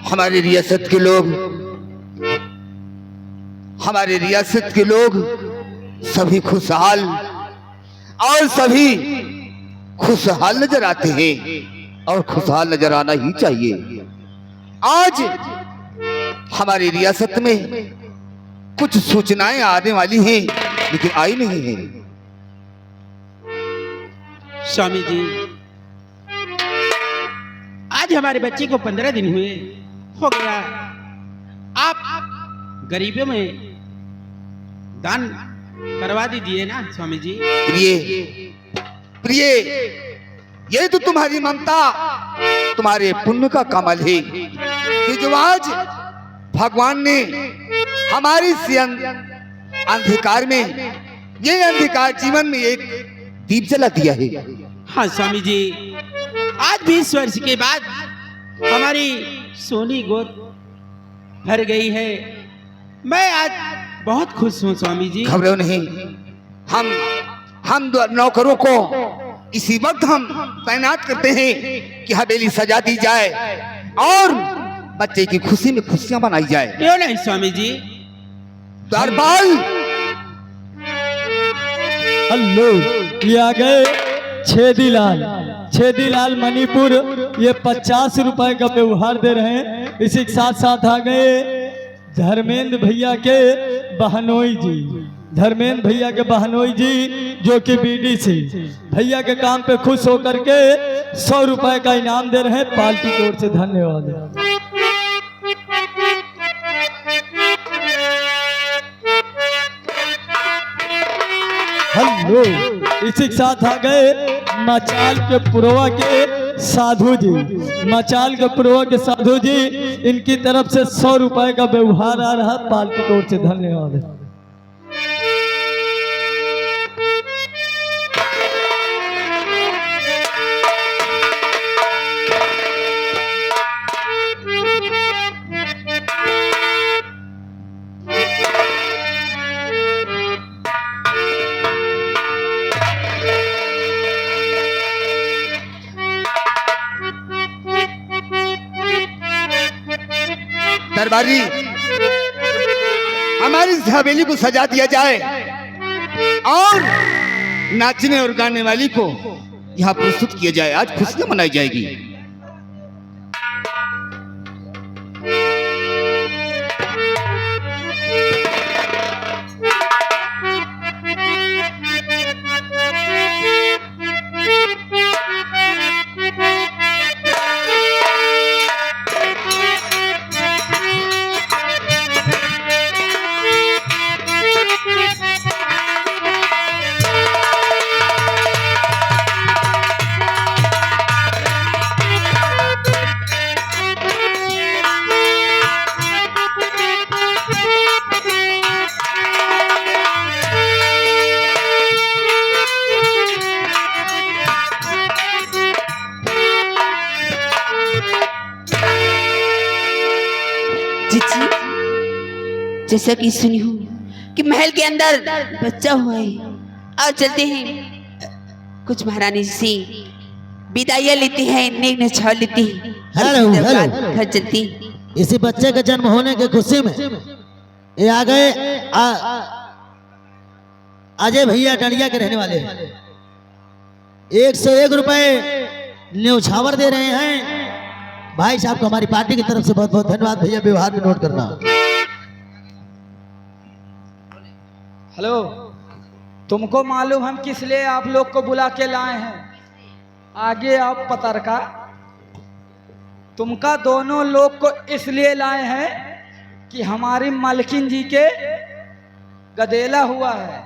हमारी रियासत के लोग सभी खुशहाल और सभी खुशहाल नजर आते हैं और खुशहाल नजर आना ही चाहिए। आज हमारी रियासत में कुछ सूचनाएं आने वाली हैं लेकिन आई नहीं है। स्वामी जी, आज हमारे बच्चे को 15 दिन हुए हो गया। आप गरीबों में दान करवा दीजिए ना स्वामी जी। प्रिय, ये तो तुम्हारी ममता, तुम्हारे पुण्य का कमाल है कि जो आज भगवान ने हमारी अंधकार में, ये अंधकार जीवन में एक दीप जला दिया है। हाँ स्वामी जी, आज 20 वर्ष के बाद हमारी सोनी गोद भर गई है। मैं आज बहुत खुश हूँ स्वामी जी। घबराओ नहीं, हम नौकरों को इसी वक्त हम तैनात करते हैं कि हवेली सजा दी जाए और बच्चे की खुशी में खुशियां मनाई जाए। क्यों नहीं स्वामी जी। दरबार हेलो, ये आ गए छेदीलाल मणिपुर। ये 50 रुपए का व्यवहार दे रहे हैं। इसी के साथ साथ आ गए धर्मेंद्र भैया के बहनोई जी जो कि बीडीसी भैया के काम पे खुश होकर के 100 रुपए का इनाम दे रहे हैं। पार्टी की ओर से धन्यवाद। हेलो, इसी के साथ आ गए मचाल के पुरवा के साधु जी। इनकी तरफ से 100 रुपए का व्यवहार आ रहा। पार्टी की ओर से धन्यवाद। दरबारी, हमारी इस हवेली को सजा दिया जाए और नाचने और गाने वाली को यहाँ प्रस्तुत किया जाए। आज खुशियां मनाई जाएगी। जैसा कि सुनी हूँ कि महल के अंदर बच्चा हुआ है। और चलते हैं, कुछ महारानी से विदाइयां लेती है, नेक नछाव लेती है। हेलो, घर चलती। इसी बच्चे के जन्म होने की खुशी में ये आ गए अजय भैया डलिया के रहने वाले 101 रुपए न्यौछावर दे रहे हैं। भाई साहब को हमारी पार्टी की तरफ से बहुत बहुत धन्यवाद। भैया व्यवहार में नोट करना। हेलो, तुमको मालूम हम किस लिए आप लोग को बुला के लाए हैं? आगे आप पतरका, तुमका दोनों लोग को इसलिए लाए हैं कि हमारी मलकिन जी के गदेला हुआ है।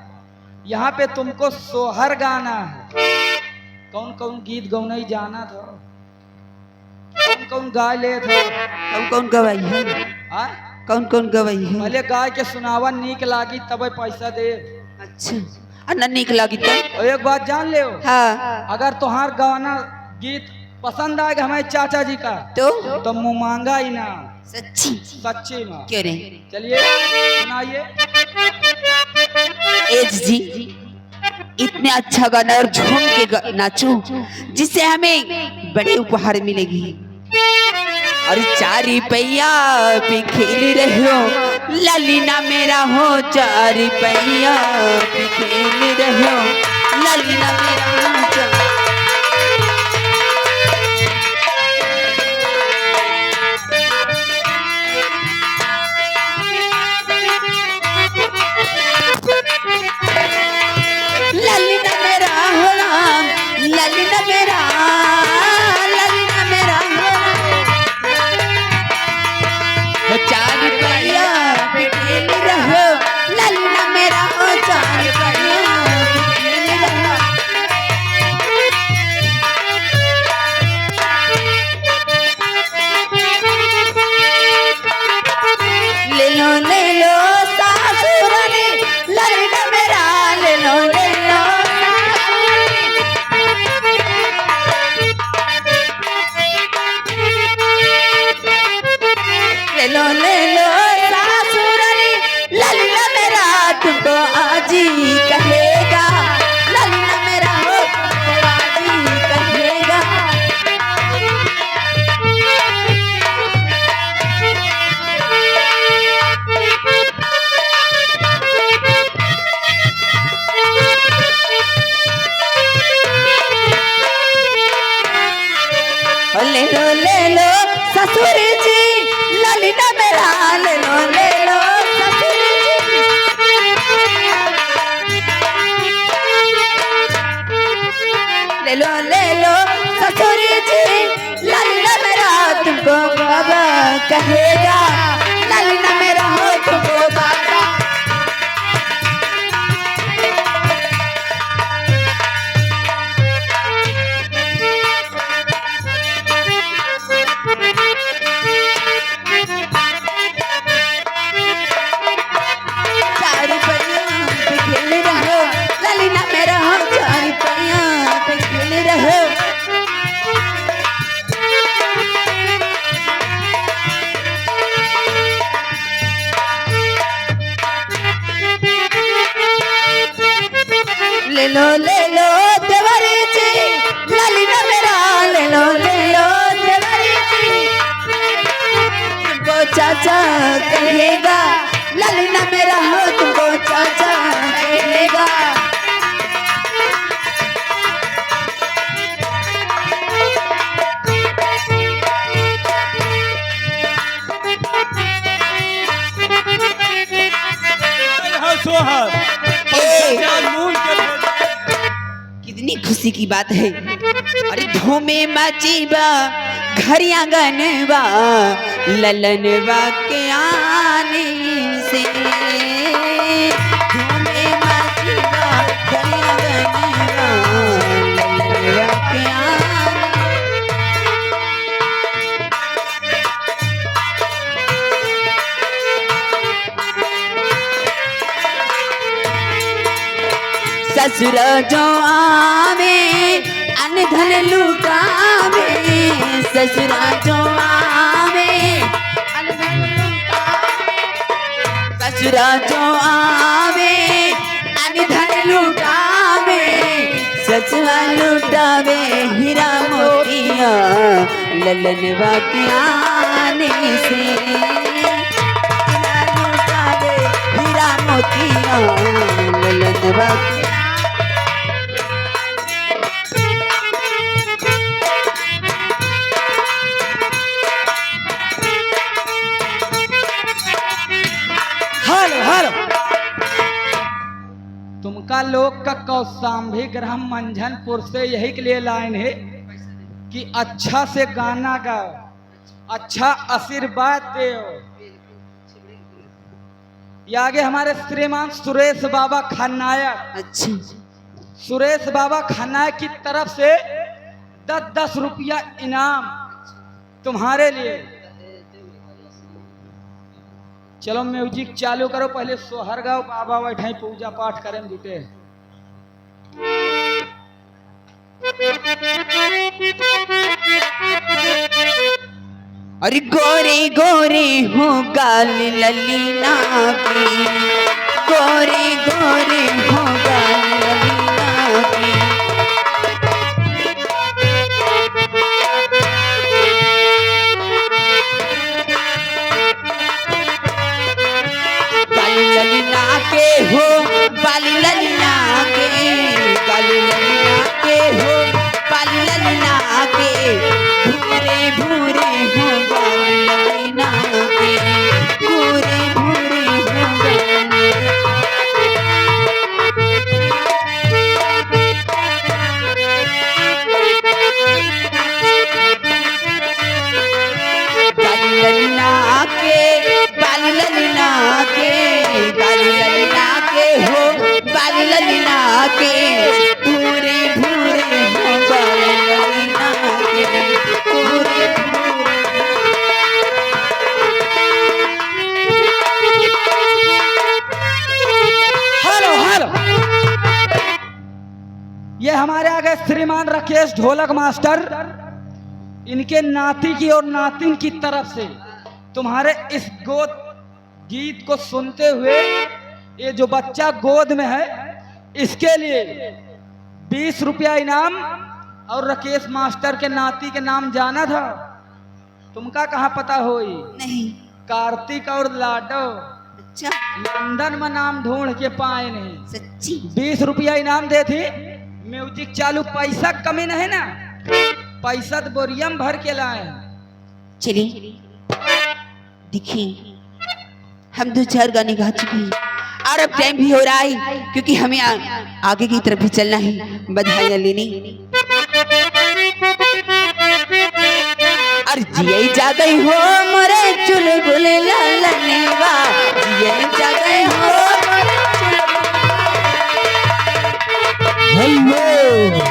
यहाँ पे तुमको सोहर गाना है। कौन कौन गीत गौनई जाना था? कौन कौन गा ले था? कौन कौन गवाई है? कौन कौन गवाई है? पहले गाय के सुनावा नीक लागी तब पैसा दे। अच्छा, अन्ना नीक लागी तो एक बात जान ले। हाँ, अगर तुहार गाना गीत पसंद आएगा हमारे चाचा जी का तो मुँह मांगा ही ना। सच्ची माँ क्यों नहीं? चलिए सुनाइए। एज जी, इतने अच्छा गाना और झूम के नाचो जिससे हमें बड़े उपहार मिलेगी। और चारी पैया पे खेल रहे हो ललीना मेरा हो, चारी पैया पे खेल रहे हो ललीना मेरा हो ललीना मेरा हो राम, ललीना मेरा, ललीना मेरा हो राम। चार पैया पे खेल रहो ललीना मेरा हो, चार पैया पे खेल रहो। ले लो सासुरानी ललीना मेरा, ले लो ले लो सासुरानी ललीना मेरा, तुमको आज ही कहेगा ललीना मेरा हो, तुमको आज ही कहेगा। ले लो ससुर जी ललीना मेरा, ले लो ससुर जी। ले लो ससुर जी ललीना मेरा, तुमको बाबा कहेगा ललीना मेरा हो, तुमको बाबा। चार पैया पे खेल रहो ललीना मेरा हो, चार पैया पे खेल रहो। ले लो देवरी जी ललीना मेरा, ले लो देवरी जी। तुमको चाचा कहेगा ललीना मेरा हो, तुमको चाचा कहेगा। सोहर कितनी खुशी की बात है। अरे धूमे मचीबा घर आंगनबा ललनबा के आने से, धूमे मचीबा घर आंगनबा ललनबा के आने। ससुर जो आवे अनधन लुटावे, ससुर जो आवे अनधन लुटावे, ससुर जो आवे अनधन लुटावे, ससुर लुटावे हीरा मोतिया ललनवा के आने से, लुटावे हीरा मोतिया ललनवा के। हेलो तुमका लोग का कौशाम्भी ग्राम मंझनपुर से यही के लिए लाइन है कि अच्छा से गाना गाओ, अच्छा आशीर्वाद दो। ये आगे हमारे श्रीमान सुरेश बाबा खन्नायक, अच्छा सुरेश बाबा खन्नायक की तरफ से 10-10 रुपया इनाम तुम्हारे लिए। चलो म्यूजिक चालू करो, पहले सोहर गाओ, बाबा बैठे पूजा पाठ करें जुटे। अरे गोरे गोरे हो गाल ललीना की, गोरे गोरे हो गाल ललीना की। के हो बाली ललिया के, बाली ललिया के हो बाली ललिया के, भूरे भूरे हो बाली ललिया के, भूरे भूरे हो बाली ललिया के, बाली ललिया के, बाली ललिया के हो बाली ललिया के, भूरे भूरे हो बाली ललिया के, भूरे भूरे। हेलो हेलो, ये हमारे आगे श्रीमान राकेश ढोलक मास्टर, इनके नाती की और नातिन की तरफ से तुम्हारे इस गोद गीत को सुनते हुए ये जो बच्चा गोद में है इसके लिए 20 रुपया इनाम, और राकेश मास्टर के नाती के नाम जाना था, तुमका कहाँ पता होई? नहीं कार्तिक और लाडो अच्छा लंदन में नाम ढूंढ के पाए नहीं। सच्ची 20 रुपया इनाम दे थी, म्यूजिक चालू, पैसा कमी नहीं ना, पैसा तो बोरियम भर के लाए। चलिए देखिए हम 2-4 गाने गा चुके हैं और अब टाइम भी हो रहा है क्योंकि हमें आगे की तरफ भी चलना है, बधाइयाँ लेनी। और जिये जा गई हो मोरे चुलबुल ललनेवा, जिये जा गई हो मोरे हेलो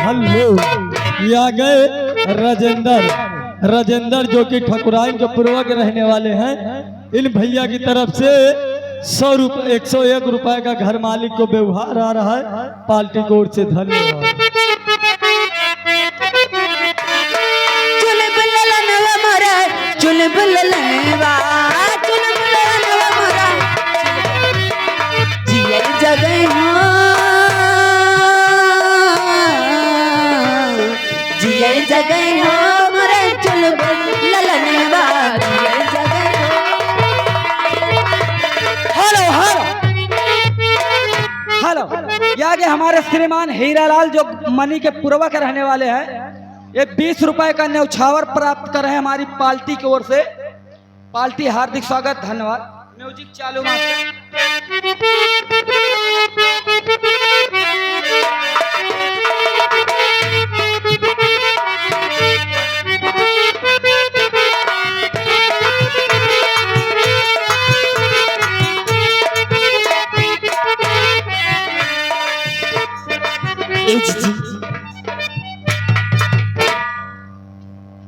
हेलो, ये आ गए राजेंद्र जो कि ठकुराइन के पूर्व के रहने वाले हैं। इन भैया की तरफ से 101 रुपए का घर मालिक को व्यवहार आ रहा है, पार्टी की ओर से धन्यवाद। चुलबुल ललनेवा मोरे चुलबुल ललनेवा, चुलबुल ललनेवा मोरे जिये जा गई हो, जिये जा गई हो मोरे चुलबुल ललनेवा, जिये जा गई हो। हेलो हेलो हेलो, ये आगे हमारे श्रीमान हीरालाल जो मनी के पूर्व के रहने वाले हैं, ये 20 रुपए का न्यौछावर प्राप्त कर रहे हैं हमारी पार्टी की ओर से। पार्टी हार्दिक स्वागत, धन्यवाद। म्यूजिक चालू मास्टर। जी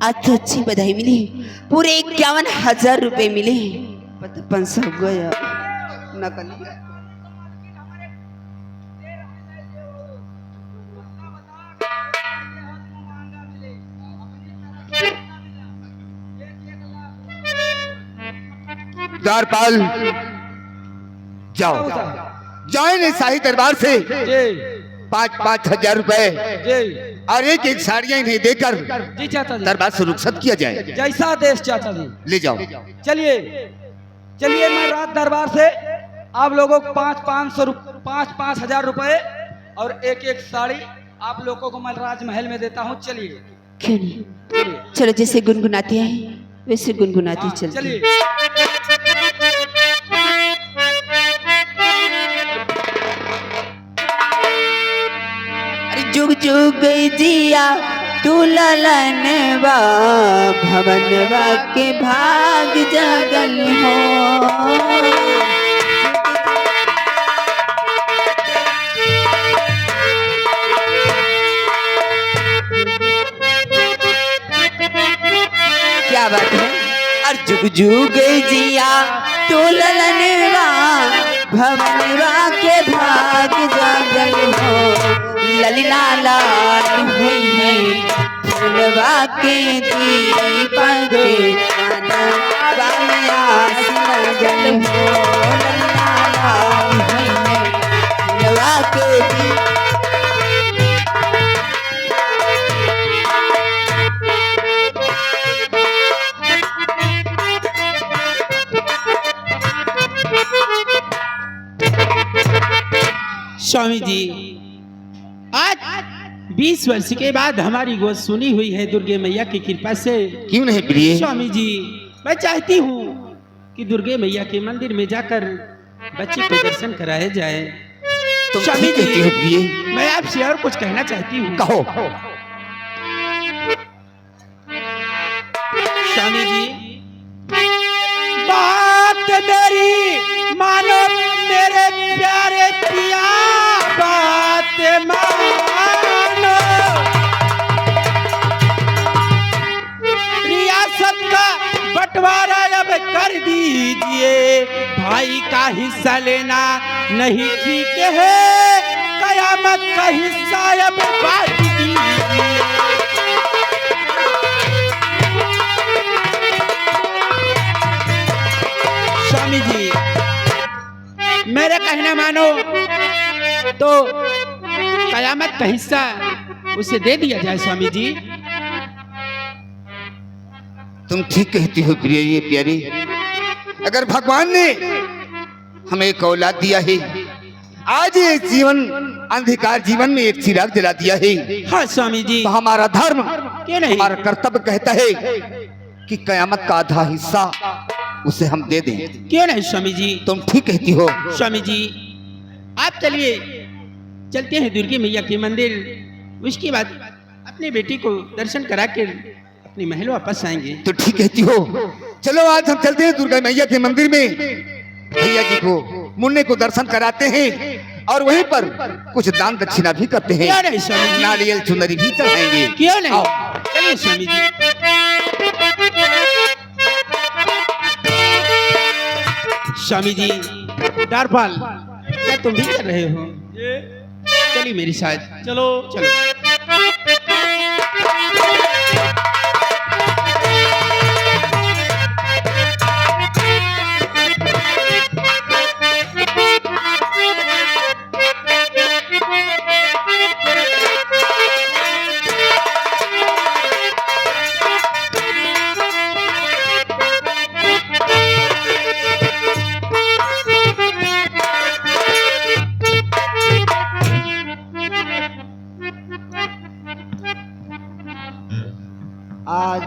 आज तो अच्छी बधाई मिली, पूरे 51,000 रुपए मिले। पता 500 गया नकल। द्वारपाल जाओ, जाए ने शाही दरबार से जी 5-5 हजार रुपए जी और एक साड़ियां इन्हें देकर जी चाचा जी, दरबार से रुखसत किया जाए। जैसा आदेश चाचा जी। ले जाओ। चलिए चलिए, मैं रात दरबार से आप लोगों को 5-5 हजार रुपए और एक साड़ी आप लोगों को मैं राजमहल में देता हूँ। चलिए क्यों नहीं, चलो जैसे गुनगुनाते हैं वैसे गुनगुनाते चलते। चलिए जुग जुग जिया तू ललनवा, भवनवा के भाग जगल हो। क्या बात है। और जुग जुग जिया तू ललनवा, भवनवा के भाग जगल हो। ललिना लाल हुई है फूलवा के दीपक, बालियास लगल हो। ललिना लाल हुई है फूलवा के दीपक। स्वामी जी, आज 20 वर्ष के बाद हमारी गोद सुनी हुई है दुर्गे मैया की कृपा से। क्यों नहीं प्रिय? स्वामी जी, मैं चाहती हूँ कि दुर्गे मैया के मंदिर में जाकर बच्चे को दर्शन कराया जाए। तुम स्वामी ठीक कहती हो प्रिय। जी, मैं आपसे और कुछ कहना चाहती हूँ। कहो। स्वामी जी, बात मेरी मानो मेरे प्यारे पिया, बात मानो। रियासत का बंटवारा अब कर दीजिए, भाई का हिस्सा लेना नहीं ठीक है, कयामत का हिस्सा अब बांट दीजिए। स्वामी जी, मेरा कहना मानो तो कयामत का हिस्सा उसे दे दिया जाए। स्वामी जी, तुम ठीक कहती हो प्रिय ये प्यारी। अगर भगवान ने हमें एक औलाद दिया है, आज ये जीवन अंधकार जीवन में एक चिराग जला दिया है, हाँ स्वामी जी, तो हमारा धर्म, क्यों नहीं, हमारा कर्तव्य कहता है कि कयामत का आधा हिस्सा उसे हम दे दें। क्यों नहीं स्वामी जी। तुम ठीक कहती हो। स्वामी जी, आप चलिए, चलते हैं दुर्गे मैया के मंदिर, उसके बाद अपने बेटी को दर्शन करा के अपने महल वापस आएंगे। तो ठीक कहती हो। चलो आज हम चलते हैं दुर्गा मैया के मंदिर में, भैया जी को, मुन्ने को दर्शन कराते हैं और वहीं पर कुछ दान दक्षिणा भी करते हैं। क्यों नहीं स्वामी जी, नारियल चुनरी भी चढ़ाएंगे। क्यों नहीं, आओ। चलिए स्वामी जी। स्वामी जी, दारपाल, क्या तुम भी कर रहे हो? चलिए मेरे साथ। चलो चलो। आज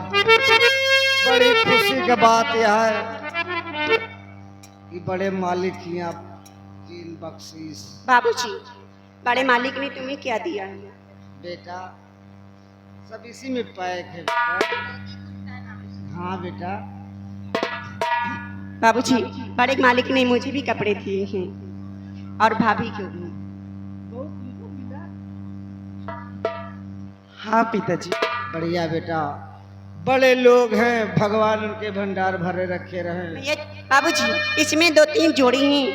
बड़ी खुशी की बात यह है कि बड़े मालिक की आप तीन बख्शीश। बाबूजी, बड़े मालिक ने तुम्हें क्या दिया है? बेटा सब इसी में पैक है बेटा। हाँ बेटा। बाबूजी, बड़े मालिक ने मुझे भी कपड़े दिए हैं और भाभी को भी। हाँ पिताजी। बढ़िया बेटा, बड़े लोग हैं, भगवान उनके भंडार भरे रखे रहे। ये बाबूजी, इसमें 2-3 जोड़ी हैं,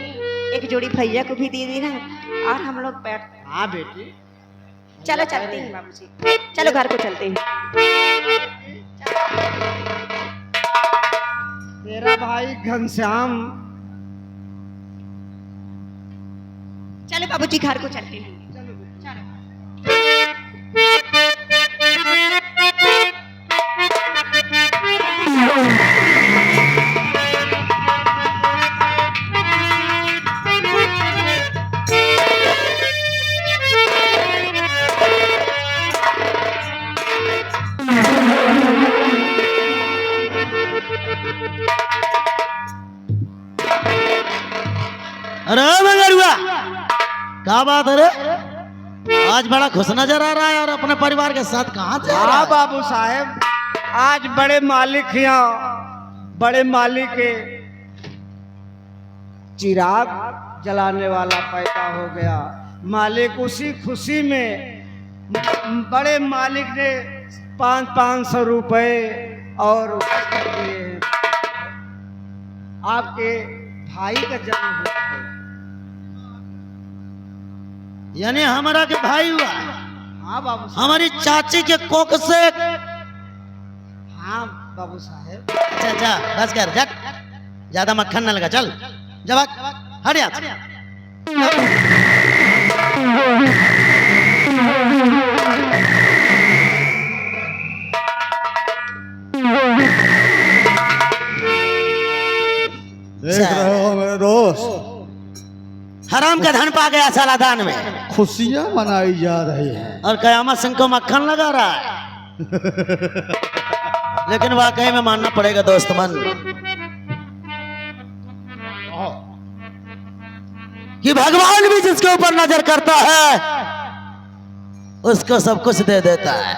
एक जोड़ी भैया को भी दे देना और हम लोग बैठ। हाँ बेटी। चलो चलते हैं बाबूजी, चलो घर को चलते हैं। तेरा भाई घनश्याम। चलो बाबूजी, घर को चलते हैं। अरे मंगरुआ, क्या बात है रे? आज बड़ा खुश नजर आ रहा है और अपने परिवार के साथ कहाँ जा रहा हाँ है? बाबू साहेब, आज बड़े मालिक यहाँ, बड़े मालिक के चिराग जलाने वाला पैदा हो गया। मालिक उसी खुशी में बड़े मालिक ने 500 रुपए और दिए हैं। आपके भाई का जन्म हुआ है। यानी हमारा के भाई हुआ? हाँ बाबू साहब। हमारी चाची के कोख से। हाँ बाबू साहेब। अच्छा अच्छा, बस कर, जट ज्यादा मक्खन न लगा, चल जवाक हट जा। देख रहे हो मेरे दोस्त, हराम का धन पा गया साला दान में, खुशियां मनाई जा रही हैं। और कयामत सिंह को मक्खन लगा रहा है। लेकिन वाकई में मानना पड़ेगा दोस्त मन कि भगवान भी जिसके ऊपर नजर करता है उसको सब कुछ दे देता है।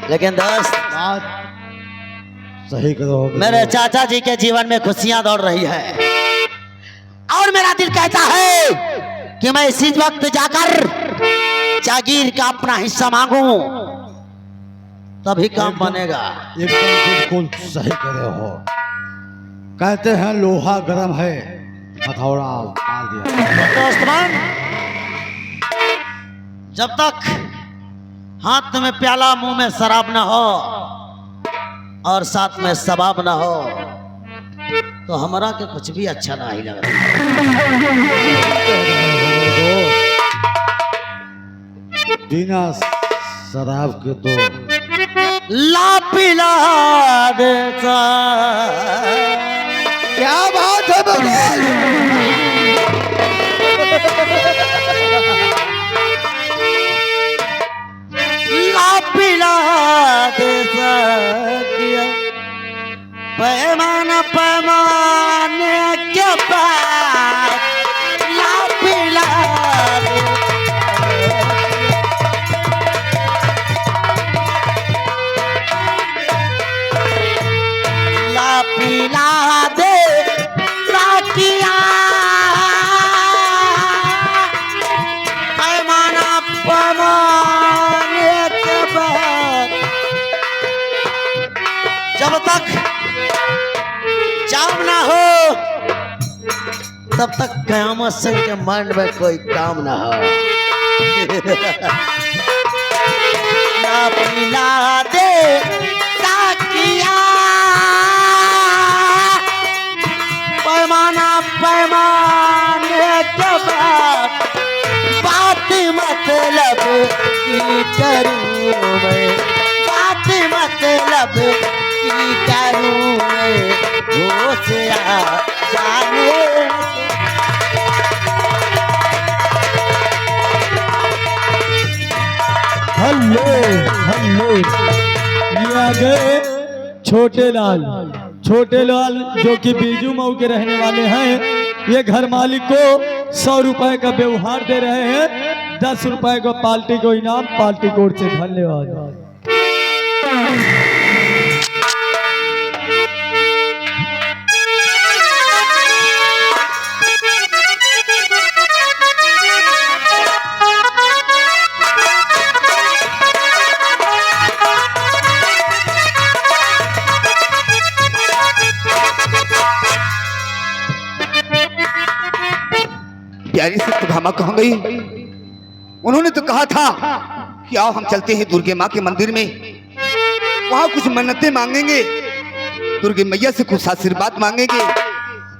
लेकिन दोस्त बात सही करो। मेरे चाचा जी के जीवन में खुशियां दौड़ रही है और मेरा दिल कहता है कि मैं इसी वक्त जाकर जागीर का अपना हिस्सा मांगू, तभी काम बनेगा। एकदम बिल्कुल सही करे हो। कहते हैं लोहा गर्म है, हथौड़ा मार दिया। दोस्तमान, जब तक हाथ में प्याला मुंह में शराब ना हो और साथ में सबाब ना हो तो हमारा के कुछ भी अच्छा ना ही लग रहा। बिना शराब के तो ला पिला देता। क्या बात है भगवान। ला पिला देता किया पैमाना पैमाने के बाद ला पिला पिला दे साकिया पैमाना पैमाने के बाद जब तक जाम ना हो तब तक कयामत सिंह के मन में कोई काम ना हो। ना पिला दे साकिया पैमाना पैमाने के बाद बात मतलब की करूं मैं, बात मतलब की करूं मैं, होश आ जाने। हेलो हेलो, ये आ गए छोटे लाल। छोटे लाल जो कि बीजू मऊ के रहने वाले हैं, ये घर मालिक को 100 रुपए का व्यवहार दे रहे हैं। 10 रुपए को पार्टी को इनाम, पार्टी कोर्ट से धन्यवाद। प्यारी सत्यभामा कहाँ गई? उन्होंने तो कहा था कि आओ हम चलते हैं दुर्गे माँ के मंदिर में, वहां कुछ मन्नतें मांगेंगे, दुर्गे मैया से कुछ आशीर्वाद मांगेंगे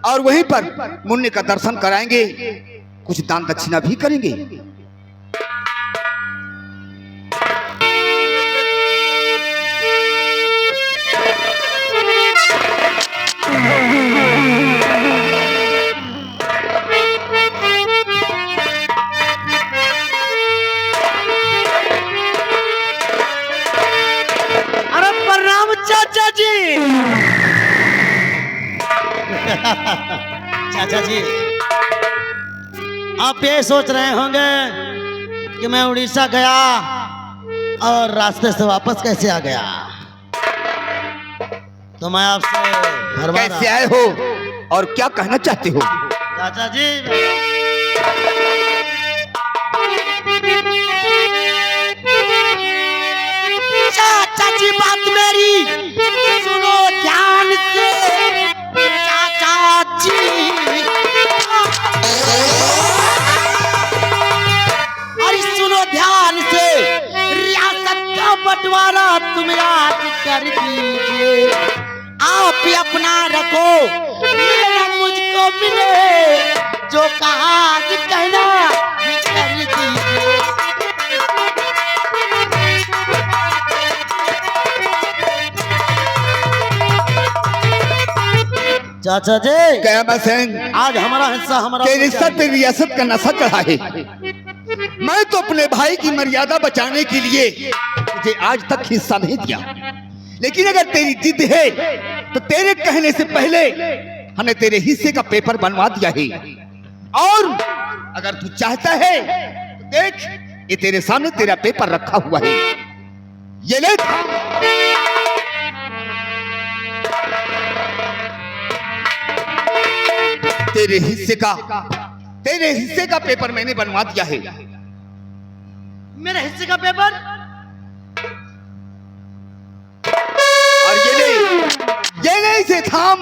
और वहीं पर मुन्ने का दर्शन कराएंगे, कुछ दान दक्षिणा भी करेंगे। अरे प्रणाम चाचा जी। चाचा जी, आप ये सोच रहे होंगे कि मैं उड़ीसा गया और रास्ते से वापस कैसे आ गया, तो मैं आपसे हर बार कैसे आए हो और क्या कहना चाहते हो? चाचा जी, चाचा जी बात मेरी सुनो ध्यान से। चाचा जी, अरे सुनो ध्यान से, रियासत का बंटवारा तुम याद कर दीजिए। आप ही अपना रखो, मेरा मुझको मिले, जो कहा आज कहना कर दीजिए। चाचा जी कयामत सिंह, आज हमारा हिस्सा हमारा तेरे सर पे रियासत का नशा चढ़ा है। मैं तो अपने भाई की मर्यादा बचाने के लिए तुझे आज तक हिस्सा नहीं दिया, लेकिन अगर तेरी जिद है तो तेरे कहने से पहले हमने तेरे हिस्से का पेपर बनवा दिया है। और अगर तू चाहता है तो देख, ये तेरे सामने तेरा पेपर रखा हुआ है, ये ले। तेरे हिस्से का पेपर मैंने बनवा दिया है। मेरे हिस्से का पेपर, और ये ले इसे थाम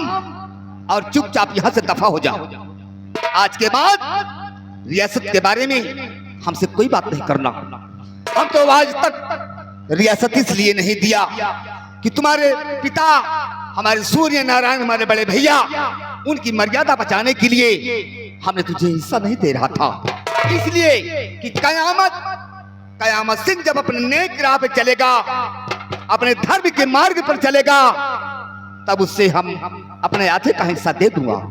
और चुपचाप यहां से दफा हो जाओ। आज के बाद रियासत के बारे में हमसे कोई बात नहीं करना। हम तो आज तक रियासत इसलिए नहीं दिया कि तुम्हारे पिता, हमारे सूर्य नारायण, हमारे बड़े भैया, उनकी मर्यादा बचाने के लिए हमने तुझे हिस्सा नहीं दे रहा था। इसलिए कि कयामत सिंह जब अपने नेक राह पे चलेगा, अपने धर्म के मार्ग पर चलेगा, तब उससे हम अपने आधे का हिस्सा दे दूंगा।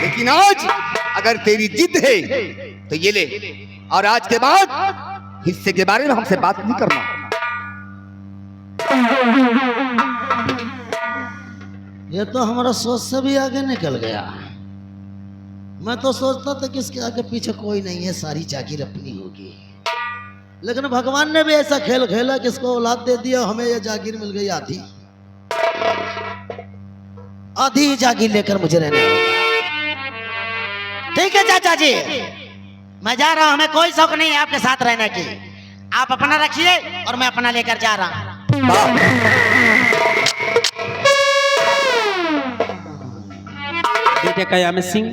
लेकिन आज अगर तेरी जिद है तो ये ले, और आज के बाद हिस्से के बारे में हमसे बात नहीं करना। ये तो हमारा सोच से भी आगे निकल गया। मैं तो सोचता था कि इसके आगे पीछे कोई नहीं है, सारी जागीर अपनी होगी, लेकिन भगवान ने भी ऐसा खेल खेला कि इसको औलाद दे दिया, हमें ये जागीर मिल गई आधी। आधी जागीर लेकर मुझे रहने होगा। ठीक है चाचा जी, मैं जा रहा हूं, हमें कोई शौक नहीं है आपके साथ रहने की। आप अपना रखिए और मैं अपना लेकर जा रहा हूं। बेटे कयामत सिंह,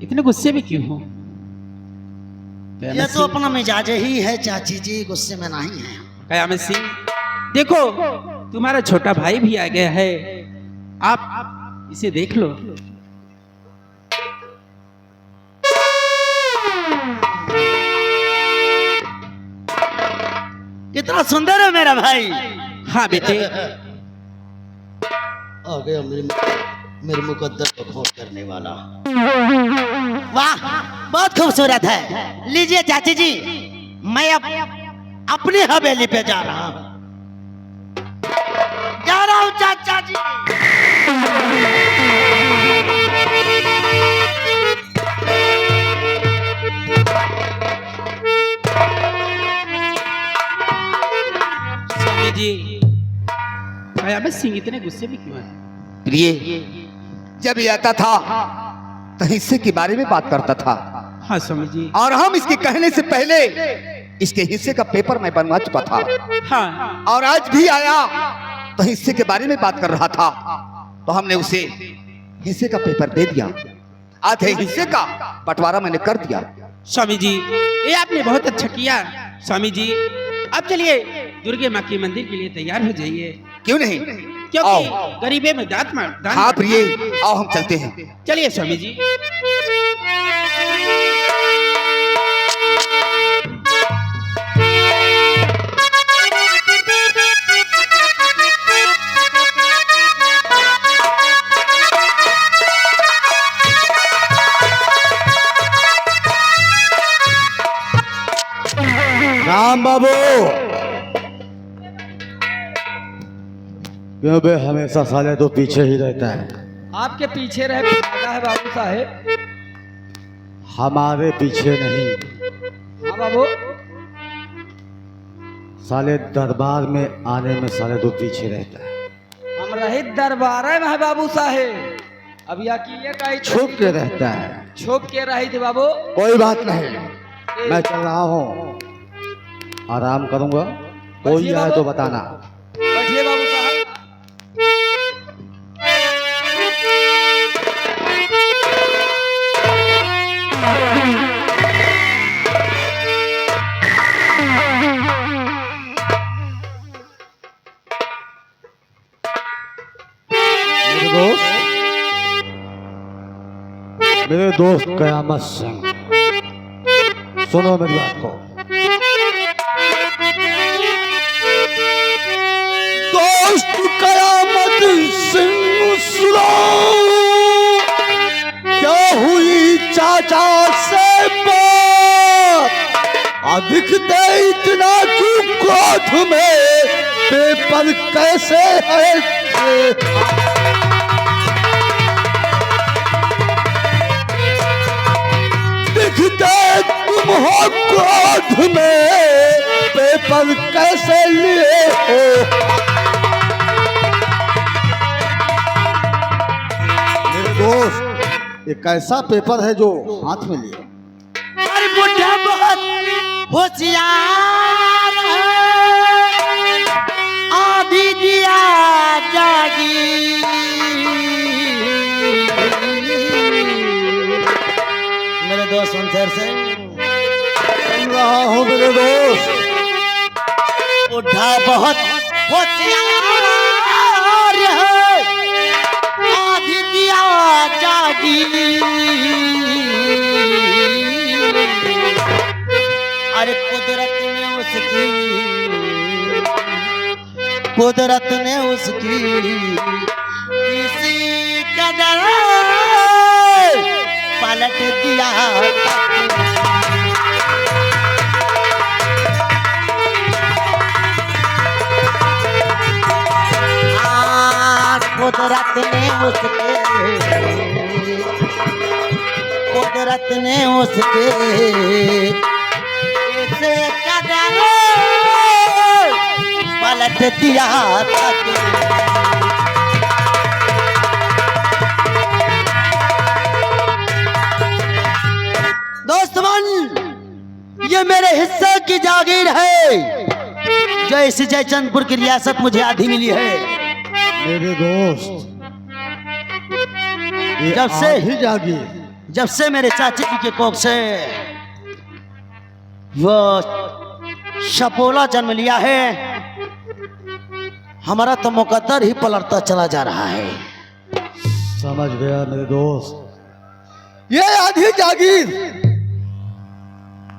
इतने गुस्से में क्यों हो? ये तो अपना मिजाज ही है चाची जी, गुस्से में नहीं है। कयामत सिंह देखो, तुम्हारा छोटा भाई भी आ गया है, आप इसे देख लो। कितना सुंदर है मेरा भाई। हाँ बेटे, आ गया मेरे मुकद्दर को खोट करने वाला। वाह, बहुत खूबसूरत है। लीजिए चाची जी, मैं अब अपनी हवेली पे जा रहा हूँ। चाचा जी। स्वामी जी, कयामत सिंह इतने गुस्से में क्यों है? प्रिय, जब ये आता था तो हिस्से के बारे में बात करता था। हाँ स्वामी जी। और हम इसके कहने से पहले इसके हिस्से का पेपर मैं बनवा चुका था। हाँ, और आज भी आया तो हिस्से के बारे में बात कर रहा था, तो हमने उसे हिस्से का पेपर दे दिया। आधे हिस्से का बंटवारा मैंने कर दिया। स्वामी जी, ये आपने बहुत अच्छा किया। स्वामी जी, अब चलिए दुर्गे माँ के मंदिर के लिए तैयार हो जाइए। क्यों नहीं, क्योंकि गरीबे में दांत मार। हाँ प्रिय, आओ हम चलते हैं। चलिए स्वामी जी। राम बाबू, क्यों बे हमेशा साले तो पीछे ही रहता है? आपके पीछे रहे फायदा है बाबू साहेब। हमारे पीछे नहीं, हाँ बाबू, साले दरबार में आने में साले तो पीछे रहता है। हम रहे दरबार में है बाबू साहेब। अब यकीन का छुप के रहता है। छुप के रही थे बाबू। कोई बात नहीं, मैं चल रहा हूँ, आराम करूंगा। कोई बैठिए आए बाबू। तो बताना। बैठिए बाबू साहब। मेरे दोस्त कयामत सिंह, सुनो मेरी बात को। दोस्त कयामत सिंह सुनो। 50 से दिखते इतना क्यों क्रोध में, पेपर कैसे है दिखते तुम हो क्रोध में, पेपर कैसे लिए हो। मेरे दोस्त, ये कैसा पेपर है जो हाथ में लिया? अरे बुढ़ा बहुत होशियार है, आधी दिया जागी। मेरे दोस्त शमशेर सिंह, सुन रहा हूँ मेरे दोस्त। बुढ़ा बहुत होशियार है, आधी दिया जागी। अरे कुदरत ने उसकी किसी कदर पलट दिया। कुदरत ने उसके इसे कदर पलट दिया तक। दोस्तमन, ये मेरे हिस्से की जागीर है जो इस जयचंदपुर की रियासत मुझे आधी मिली है। मेरे दोस्त, जब से मेरे चाचा जी के कोख से वो शपोला जन्म लिया है, हमारा तो मुकद्दर ही पलटता चला जा रहा है। समझ गया मेरे दोस्त। ये आधी जागीर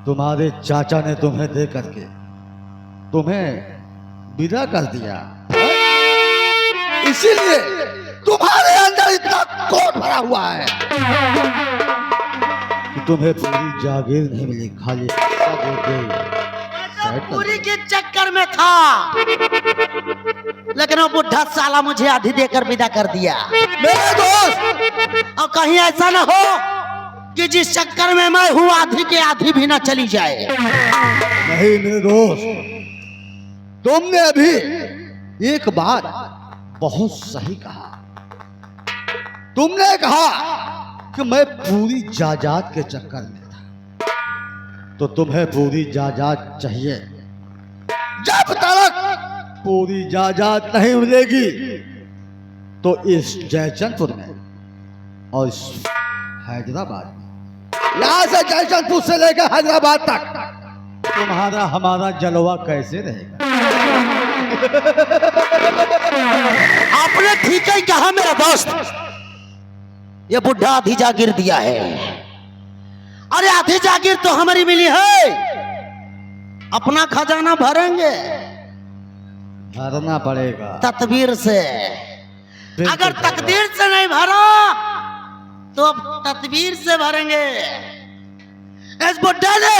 तुम्हारे चाचा ने तुम्हें दे करके तुम्हें विदा कर दिया, इसीलिए तुम्हारे अंदर इतना क्रोध भरा हुआ है कि तुम्हें पूरी जागीर नहीं मिली, खाली पूरी के चक्कर में था, लेकिन वो बुढ़ा साला मुझे आधी देकर विदा कर दिया। मेरे दोस्त, और कहीं ऐसा ना हो कि जिस चक्कर में मैं हूँ आधी के आधी भी ना चली जाए। नहीं मेरे दोस्त, तुमने अभी एक बात बहुत सही कहा। तुमने कहा कि मैं पूरी जायदाद के चक्कर में था, तो तुम्हें पूरी जायदाद चाहिए। जब तक पूरी जायदाद नहीं मिलेगी तो इस जयचंदपुर में और इस हैदराबाद में, यहां से जयचंदपुर से लेकर हैदराबाद तक तुम्हारा हमारा जलवा कैसे रहेगा? आपने ठीक ही कहा मेरा दोस्त, ये बुढ़ा आधी जागीर दिया है। अरे आधी जागीर तो हमारी मिली है, अपना खजाना भरेंगे, भरना पड़ेगा तदबीर से। अगर तकदीर से नहीं भरा तो अब तदबीर से भरेंगे। इस बुढ़े ने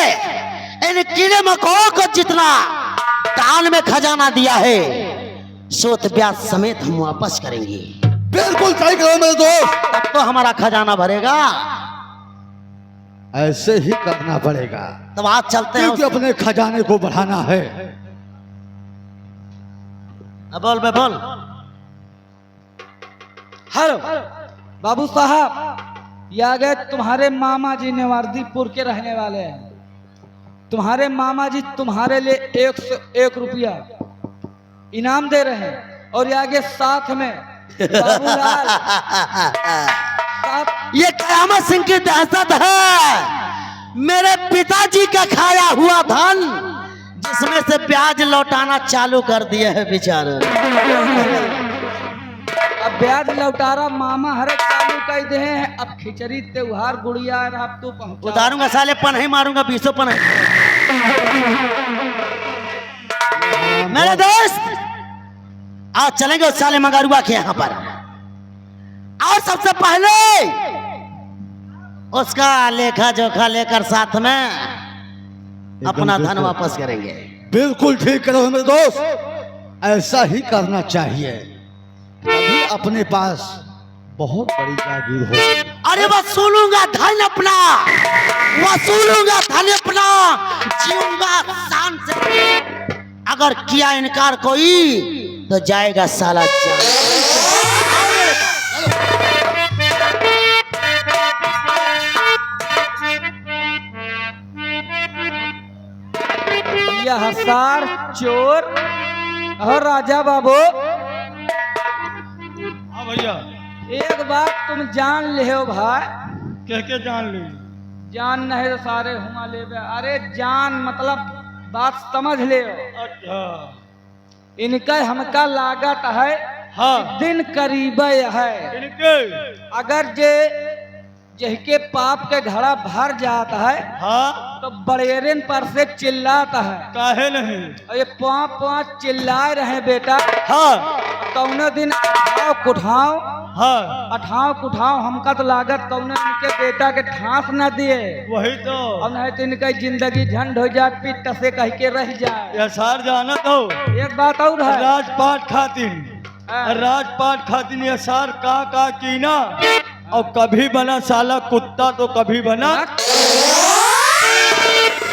इन कीड़े मकोड़ों को जितना दान में खजाना दिया है, सूद ब्याज समेत हम वापस करेंगे। बिल्कुल सही करो मेरे दोस्त, तब तो हमारा खजाना भरेगा। ऐसे ही करना पड़ेगा, तब आज चलते हैं। क्योंकि अपने खजाने को बढ़ाना है। बोल बे बोल। हेलो बाबू साहब, ये आ गए तुम्हारे मामा जी नेवारदीपुर के रहने वाले हैं। तुम्हारे मामा जी तुम्हारे लिए 101 रुपया इनाम दे रहे हैं, और ये आगे साथ में बाबूलाल ये कयामत सिंह की दहशत है। मेरे पिताजी का खाया हुआ धन जिसमें से ब्याज लौटाना चालू कर दिए है बेचारे। अब ब्याज लौटारा मामा हरे चालू कर दे हैं। अब खिचड़ी त्योहार गुड़िया अब तू पहुंचा उतारूंगा साले, पन ही मारूंगा, 20 पन। मेरे दोस्त आज चलेंगे उस साले मगारुआ के यहाँ पर, और सबसे पहले उसका लेखा जोखा लेकर साथ में अपना धन बिल्कुल। वापस करेंगे। बिल्कुल ठीक करो मेरे दोस्त, ऐसा ही करना चाहिए, तभी अपने पास बहुत बड़ी जागीर होगी। अरे वसूलूंगा धन अपना, वसूलूंगा धन अपना, जीऊंगा शान से। अगर किया इनकार कोई तो जाएगा साला जान। यह सार चोर और राजा बाबू, हाँ भैया, एक बात तुम जान ले हो भाई, कह के जान ली। जान नहीं तो सारे हुआ ले बे। अरे जान मतलब बात समझ ले हो। अच्छा, इनका हमका लागत है हाँ, दिन करीब है। इनके, अगर जे जहके पाप के घड़ा भर जाता है हाँ, तो बड़ेरन पर से चिल्लाता है। काहे नहीं, और ये पाँच पाँच चिल्लाए रहे बेटा, हाँ, कौनो दिन अठाव कुठाव हाँ, अठाव कुठाव हमका तो लागत कौनो इनके बेटा के ठास न दिए, वही तो। और नहीं तो इनका जिंदगी झंड हो जाए, पिट से कह के रह जाए। यह सार जाना तो एक बात और है, राजपाट खातिन, हाँ। राजपाट खातिन यह सार का कीना, और कभी बना साला कुत्ता तो कभी बना।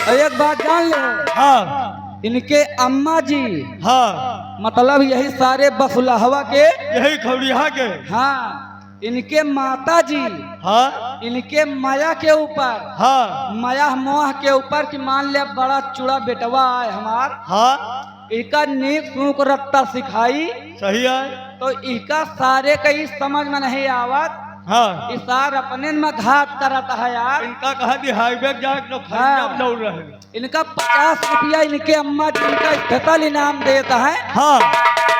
और एक बात जान ले, हाँ, इनके अम्मा जी हाँ, मतलब यही सारे बसुलहवा के, यही खौड़िया के, हाँ, इनके माता जी, हाँ, इनके माया के ऊपर, हाँ, माया मोह के ऊपर कि मान लिया बड़ा चूड़ा बेटवा है हमार, हाँ, इनका नीक सूक रत्ता सिखाई, सही है, तो इनका सारे कहीं समझ में नहीं आवत। हाँ। इस सार अपने में घात करता है यार। इनका कहा थी हाईवे जाए तो खरीदा दौड़ रहे। इनका 50 रुपया इनके अम्मा जी इनका स्पेशल इनाम देता है। हाँ,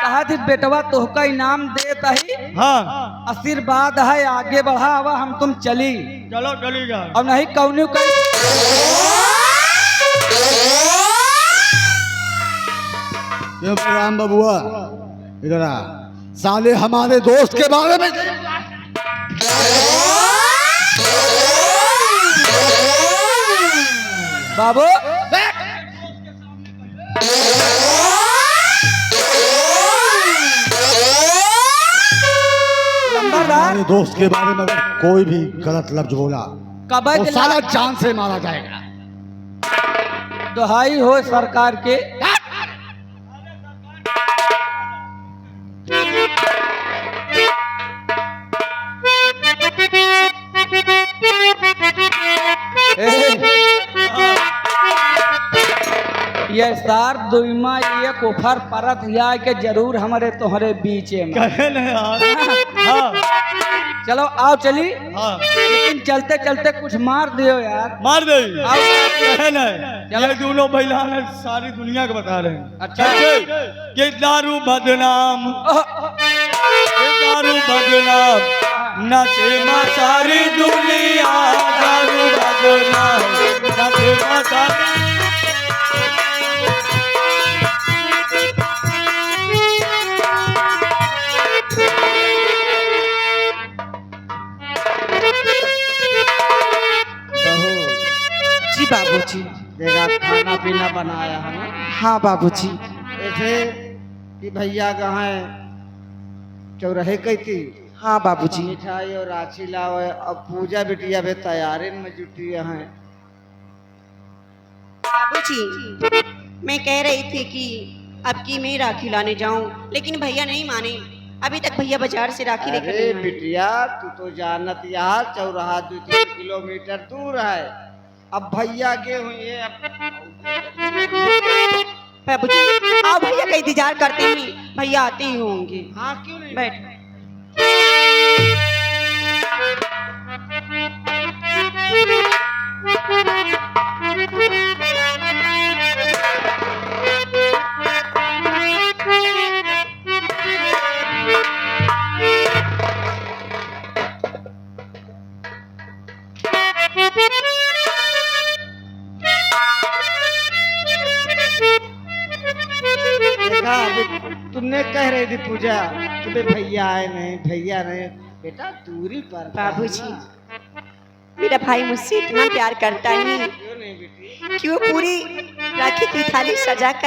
कहा थी बेटवा तोहका इनाम देता ही, हाँ, आशीर्वाद है, आगे बढ़ा हुआ हम तुम चली, चलो चली जा। और नहीं कौन राम बबुआ इधर आ, साले हमारे दोस्त के बारे में बाबू हमारे दोस्त के बारे में अगर कोई भी गलत लफ्ज बोला कबई तो के साला जान से मारा जाएगा। दुहाई हो सरकार के, ये सार दुईमा एक उफर परत या के जरूर हमारे तोहरे बीचे में। कहे नहीं यार। हाँ, चलो आओ चली, हाँ, लेकिन चलते चलते कुछ मार दियो यार। मार दे। आओ कहे नहीं, ये दोनों महिला ने सारी दुनिया को बता रहे हैं। अच्छा। कैसे? ये दारू बदनाम, ये दारू बदनाम, नशे में सारी दुनिया, दारू बदनाम, नशे में सारी। जी बाबूजी। देखा खाना पीना बनाया है ना, हाँ बाबूजी। ऐसे कि भैया कहाँ है, चौराहे कही थी, हाँ बाबूजी। मिठाई और राखी लाओ, अब पूजा बिटिया भी तैयारी में जुटी है। बाबूजी, मैं कह रही थी कि अब की मैं राखी लाने जाऊं, लेकिन भैया नहीं माने। अभी तक भैया बाजार से राखी लेकर अरे नहीं आए। बिटिया, तू तो जानत यहाँ चौराहा 2-3 किलोमीटर दूर है, अब भैया के हुए बाबूजी, आओ भैया का इंतजार करते हैं, भैया आते ही होंगे। हाँ क्यों नहीं। बैठ। देखा अभी तुमने कह रही थी पूजा, तुम्हें भैया आए नहीं, भैया नहीं, बेटा दूरी पर था बाबूजी, ना। मेरा भाई मुझसे इतना प्यार करता है कि वो पूरी राखी की थाली सजा कर